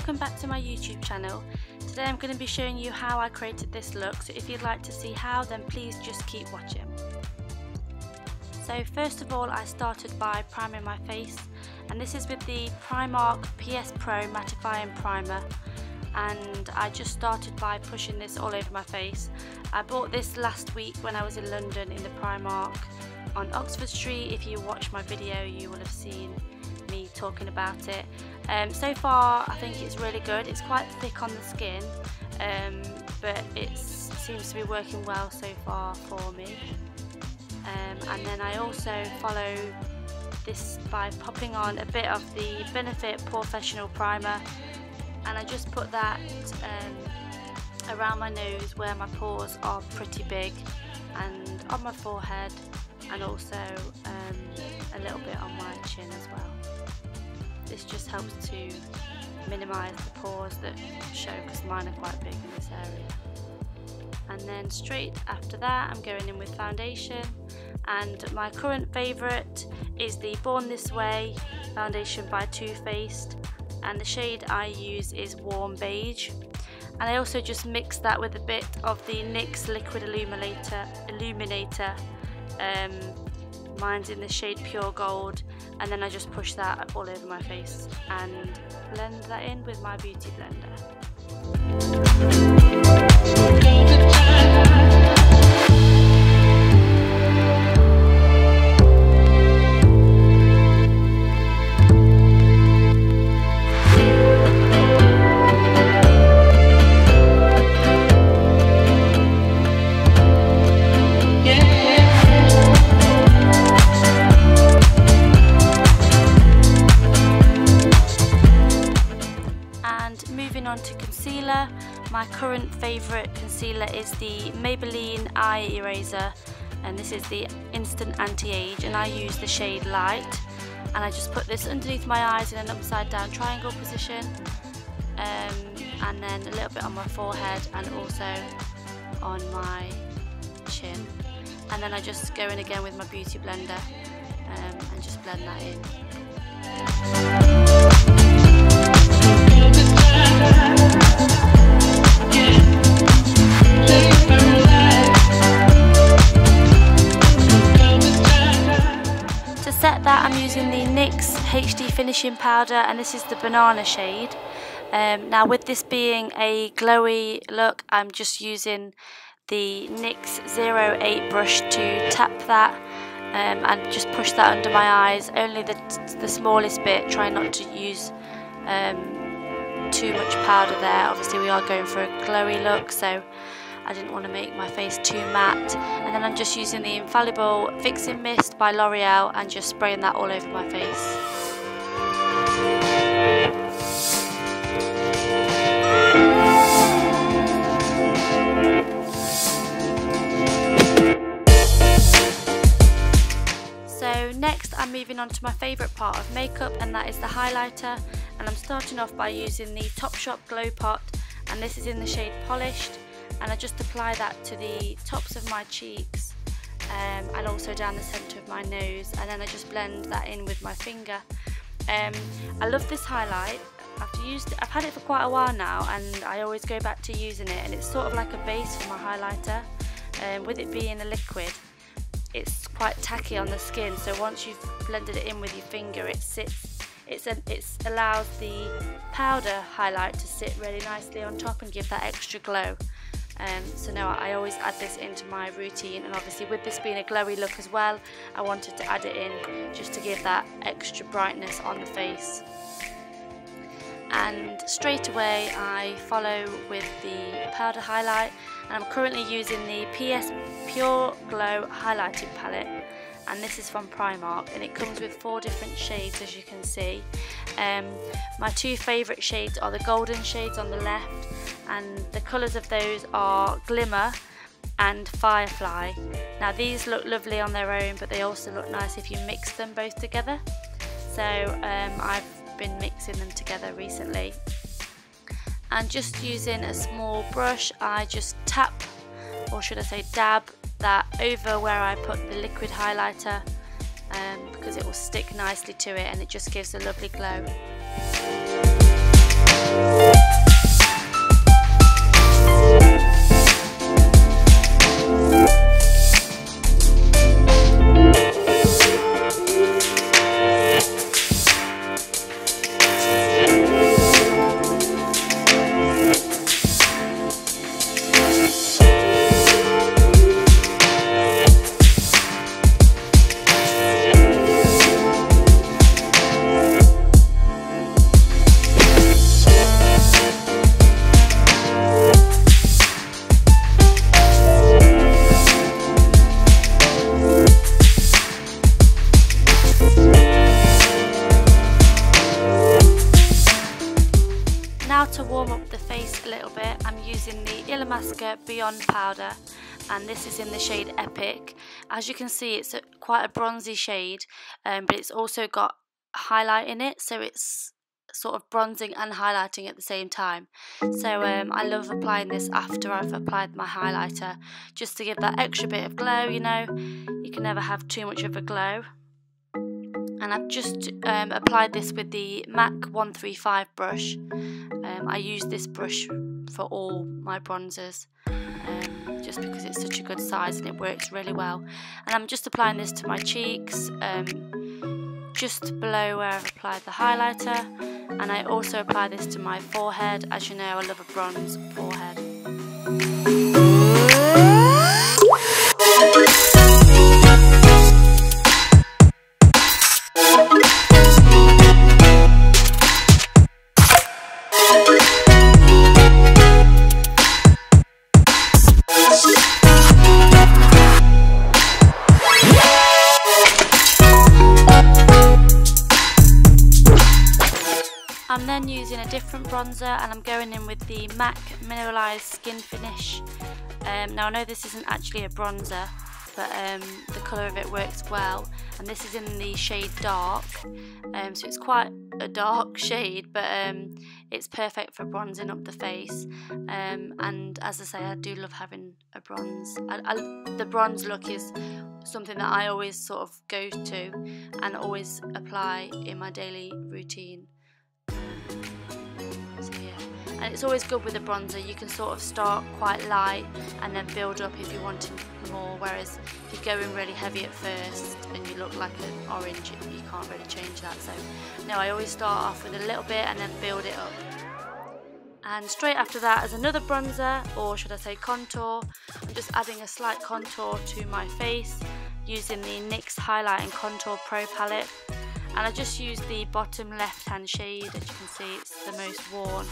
welcome back to my YouTube channel. Today I'm going to be showing you how I created this look, so if you'd like to see how, then please just keep watching. So first of all, I started by priming my face, and this is with the Primark PS Pro Mattifying Primer, and I just started by pushing this all over my face. I bought this last week when I was in London in the Primark on Oxford Street. If you watched my video, you will have seen me talking about it. So far I think it's really good. It's quite thick on the skin, but it seems to be working well so far for me. And then I also follow this by popping on a bit of the Benefit Professional Primer, and I just put that around my nose where my pores are pretty big, and on my forehead, and also a little bit on my chin as well. This just helps to minimise the pores that show, because mine are quite big in this area. And then straight after that I'm going in with foundation, and my current favourite is the Born This Way foundation by Too Faced, and the shade I use is Warm Beige. And I also just mix that with a bit of the NYX Liquid Illuminator. Mine's in the shade Pure Gold, and then I just push that all over my face and blend that in with my beauty blender. Moving on to concealer, my current favourite concealer is the Maybelline Eye Eraser, and this is the Instant Anti-Age, and I use the shade Light, and I just put this underneath my eyes in an upside down triangle position, and then a little bit on my forehead and also on my chin, and then I just go in again with my beauty blender and just blend that in. To set that, I'm using the NYX HD Finishing Powder, and this is the Banana shade. Now with this being a glowy look, I'm just using the NYX 08 brush to tap that and just push that under my eyes, only the smallest bit, try not to use too much powder there. Obviously we are going for a glowy look, so I didn't want to make my face too matte. And then I'm just using the Infallible Fixing Mist by L'Oreal and just spraying that all over my face. So next I'm moving on to my favourite part of makeup, and that is the highlighter. And I'm starting off by using the Topshop Glow Pot, and this is in the shade Polished, and I just apply that to the tops of my cheeks and also down the centre of my nose, and then I just blend that in with my finger. I love this highlight. I've had it for quite a while now, and I always go back to using it, and it's sort of like a base for my highlighter. With it being a liquid, it's quite tacky on the skin, so once you've blended it in with your finger, it allows the powder highlight to sit really nicely on top and give that extra glow. So now I always add this into my routine, and obviously with this being a glowy look as well, I wanted to add it in just to give that extra brightness on the face. And straight away I follow with the powder highlight, and I'm currently using the PS Pure Glow highlighting palette, and this is from Primark, and it comes with 4 different shades, as you can see. My 2 favourite shades are the golden shades on the left, and the colours of those are Glimmer and Firefly. Now these look lovely on their own, but they also look nice if you mix them both together. So I've been mixing them together recently, and just using a small brush, I just tap, or should I say dab, that over where I put the liquid highlighter, because it will stick nicely to it and it just gives a lovely glow. To warm up the face a little bit, I'm using the Illamasqua Beyond powder, and this is in the shade Epic. As you can see, it's quite a bronzy shade, but it's also got highlight in it, so it's sort of bronzing and highlighting at the same time. So I love applying this after I've applied my highlighter, just to give that extra bit of glow. You know, you can never have too much of a glow. And I've just applied this with the MAC 135 brush. I use this brush for all my bronzers, just because it's such a good size and it works really well. And I'm just applying this to my cheeks, just below where I've applied the highlighter. And I also apply this to my forehead. As you know, I love a bronze forehead. I'm then using a different bronzer, and I'm going in with the MAC Mineralized Skin Finish. Now I know this isn't actually a bronzer, but the colour of it works well, and this is in the shade Dark, so it's quite a dark shade, but it's perfect for bronzing up the face. And as I say, I do love having a bronze. The bronze look is something that I always sort of go to and always apply in my daily routine. So yeah, and it's always good with a bronzer. You can sort of start quite light and then build up if you're wanting more, whereas if you go in really heavy at first and you look like an orange, you can't really change that. So no, I always start off with a little bit and then build it up. And straight after that is another bronzer, or should I say contour. I'm just adding a slight contour to my face using the NYX Highlight and Contour Pro palette. And I just use the bottom left hand shade. As you can see, it's the most worn,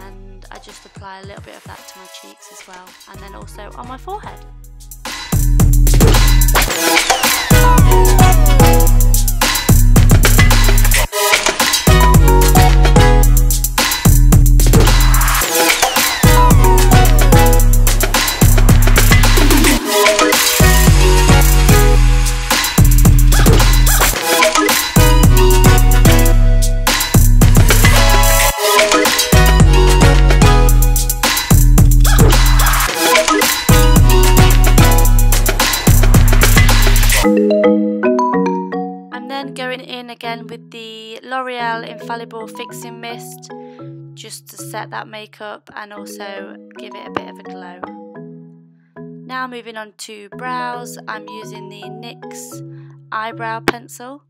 and I just apply a little bit of that to my cheeks as well, and then also on my forehead. Going in again with the L'Oreal Infallible Fixing Mist, just to set that makeup and also give it a bit of a glow. Now moving on to brows, I'm using the NYX eyebrow pencil.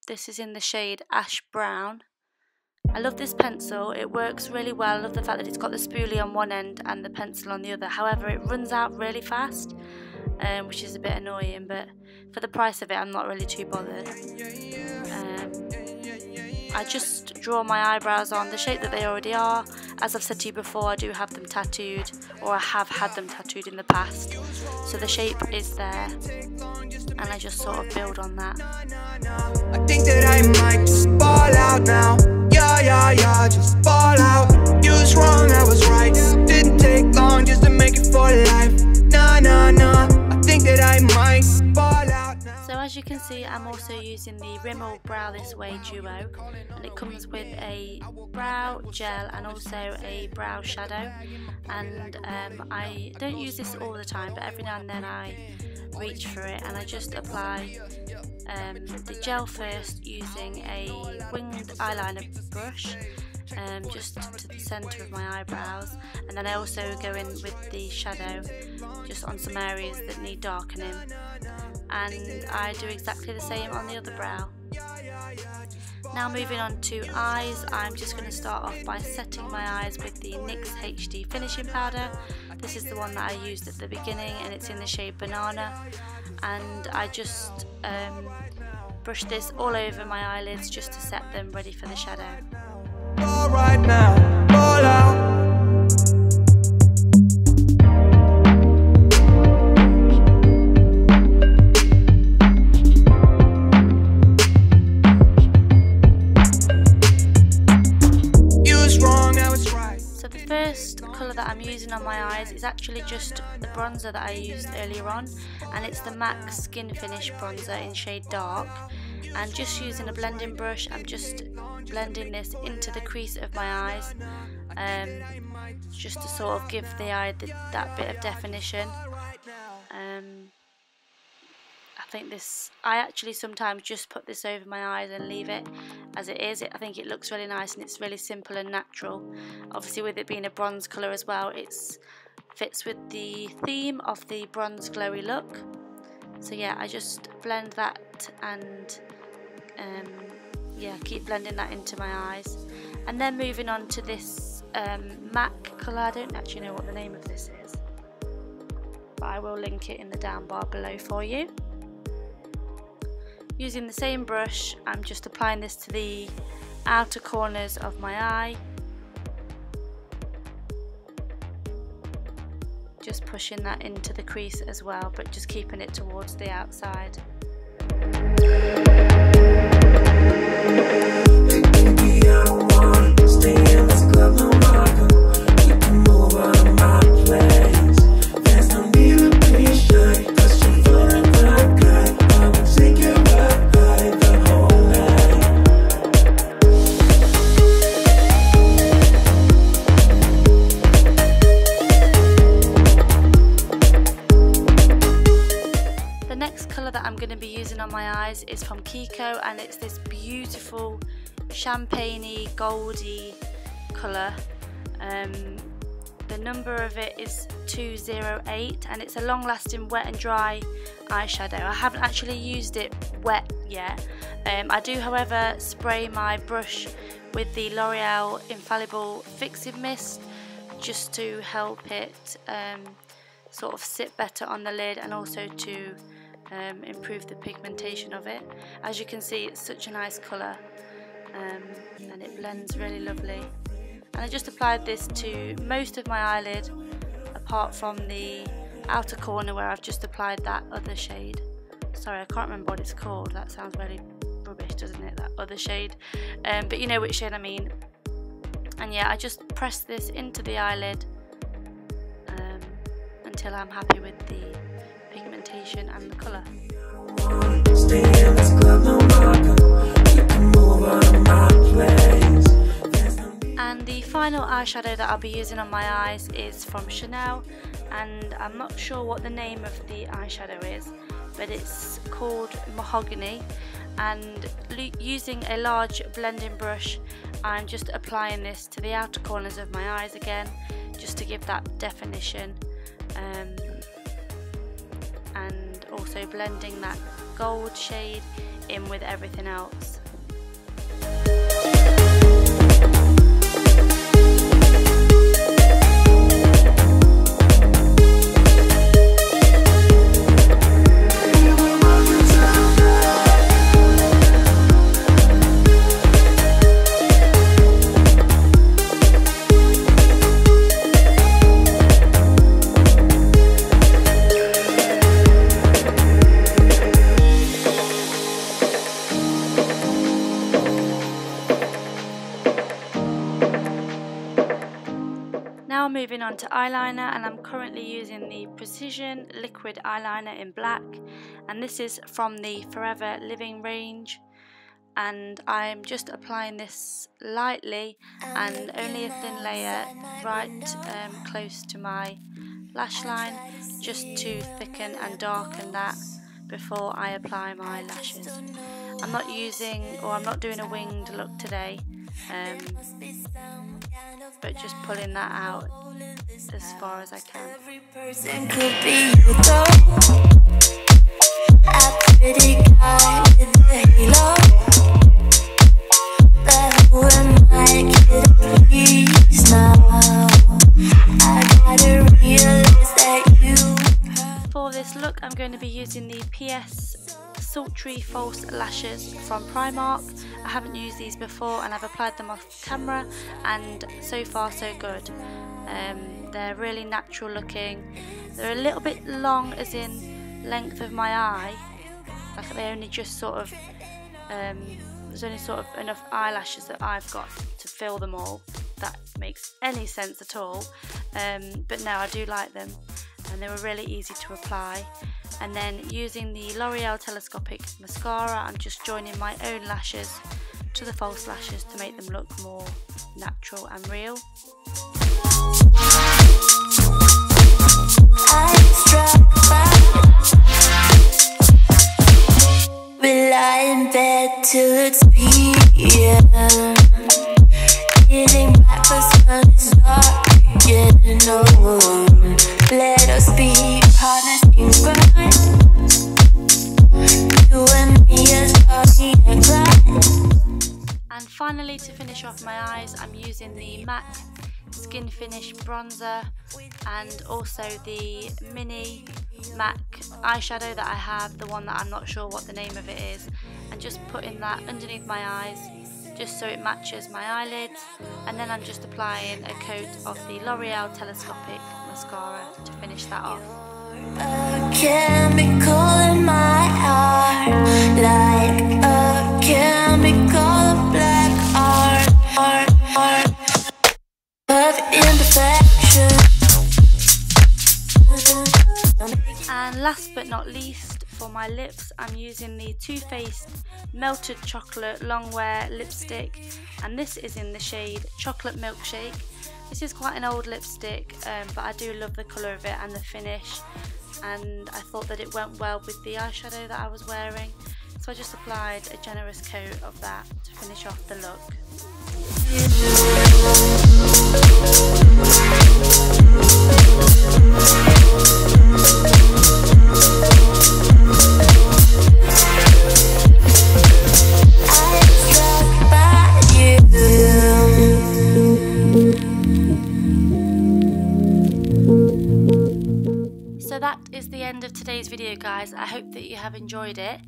This is in the shade Ash Brown. I love this pencil, it works really well. I love the fact that it's got the spoolie on one end and the pencil on the other. However, it runs out really fast, which is a bit annoying, but for the price of it, I'm not really too bothered. I just draw my eyebrows on the shape that they already are. As I've said to you before, I do have them tattooed, or I have had them tattooed in the past, so the shape is there, and I just sort of build on that. I think that I might just ball out now. Yeah, just ball out. You was wrong, I was right. Didn't take long just to make it for life. Nah. I think that I might ball out now. So as you can see, I'm also using the Rimmel Brow This Way duo, and it comes with a brow gel and also a brow shadow. And I don't use this all the time, but every now and then I reach for it and I just apply the gel first using a winged eyeliner brush, just to the centre of my eyebrows, and then I also go in with the shadow just on some areas that need darkening, and I do exactly the same on the other brow. Now moving on to eyes, I'm just going to start off by setting my eyes with the NYX HD finishing powder. This is the one that I used at the beginning and it's in the shade Banana, and I just brush this all over my eyelids just to set them ready for the shadow. All right now, all out. Colour that I'm using on my eyes is actually just the bronzer that I used earlier on, and it's the MAC Skin Finish bronzer in shade Dark, and just using a blending brush I'm just blending this into the crease of my eyes, just to sort of give the eye that bit of definition. I actually sometimes just put this over my eyes and leave it as it is. I think it looks really nice and it's really simple and natural. Obviously with it being a bronze colour as well, it fits with the theme of the bronze glowy look. So yeah, I just blend that and yeah, keep blending that into my eyes. And then moving on to this MAC colour. I don't actually know what the name of this is, but I will link it in the down bar below for you. Using the same brush, I'm just applying this to the outer corners of my eye. Just pushing that into the crease as well, but just keeping it towards the outside. Is from Kiko, and it's this beautiful champagne-y goldy colour. The number of it is 208, and it's a long-lasting wet and dry eyeshadow. I haven't actually used it wet yet. I do however spray my brush with the L'Oreal Infallible Fixing Mist just to help it sort of sit better on the lid, and also to improve the pigmentation of it. As you can see, it's such a nice colour, and it blends really lovely. And I just applied this to most of my eyelid, apart from the outer corner where I've just applied that other shade. Sorry, I can't remember what it's called. That sounds really rubbish, doesn't it, that other shade? But you know which shade I mean. And yeah, I just press this into the eyelid until I'm happy with the pigmentation and the colour. And the final eyeshadow that I'll be using on my eyes is from Chanel, and I'm not sure what the name of the eyeshadow is, but it's called Mahogany. And using a large blending brush, I'm just applying this to the outer corners of my eyes again, just to give that definition, and also blending that gold shade in with everything else. Now moving on to eyeliner, and I'm currently using the Precision Liquid Eyeliner in black, and this is from the Forever Living range, and I'm just applying this lightly and only a thin layer right close to my lash line, just to thicken and darken that, before I apply my lashes. I'm not doing a winged look today, but just pulling that out as far as I can. Every person could be you though. A pretty guy with a halo. But who am I kidding, please now? I gotta realize that you. For this look, I'm going to be using the PS Sultry False Lashes from Primark. I haven't used these before and I've applied them off camera, and so far so good. They're really natural looking. They're a little bit long, as in length of my eye. Like they only just sort of, there's only sort of enough eyelashes that I've got to fill them all. If that makes any sense at all. But no, I do like them, and they were really easy to apply. And then using the L'Oreal Telescopic Mascara, I'm just joining my own lashes to the false lashes to make them look more natural and real. We lie in bed till it's PM, eating breakfast when it's dark again. No, let us be partners in crime. You and me as Bonnie and Clyde. And finally, to finish off my eyes, I'm using the MAC Skin Finish Bronzer and also the mini MAC eyeshadow that I have, the one that I'm not sure what the name of it is, and just putting that underneath my eyes just so it matches my eyelids. And then I'm just applying a coat of the L'Oreal Telescopic Mascara to finish that off. A chemical in my heart, like a chemical of black art of imperfection. And last but not least, for my lips, I'm using the Too Faced Melted Chocolate Longwear Lipstick, and this is in the shade Chocolate Milkshake. This is quite an old lipstick, but I do love the colour of it and the finish, and I thought that it went well with the eyeshadow that I was wearing, so I just applied a generous coat of that to finish off the look. So that is the end of today's video, guys. I hope that you have enjoyed it.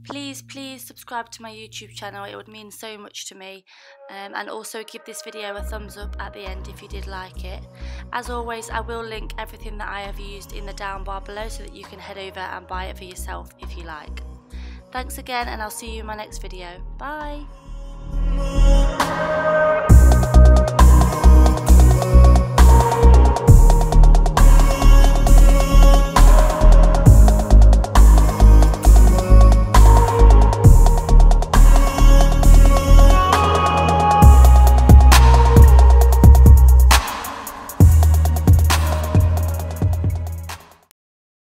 Please subscribe to my YouTube channel, it would mean so much to me, and also give this video a thumbs up at the end if you did like it. As always, I will link everything that I have used in the down bar below so that you can head over and buy it for yourself if you like. Thanks again, and I'll see you in my next video. Bye!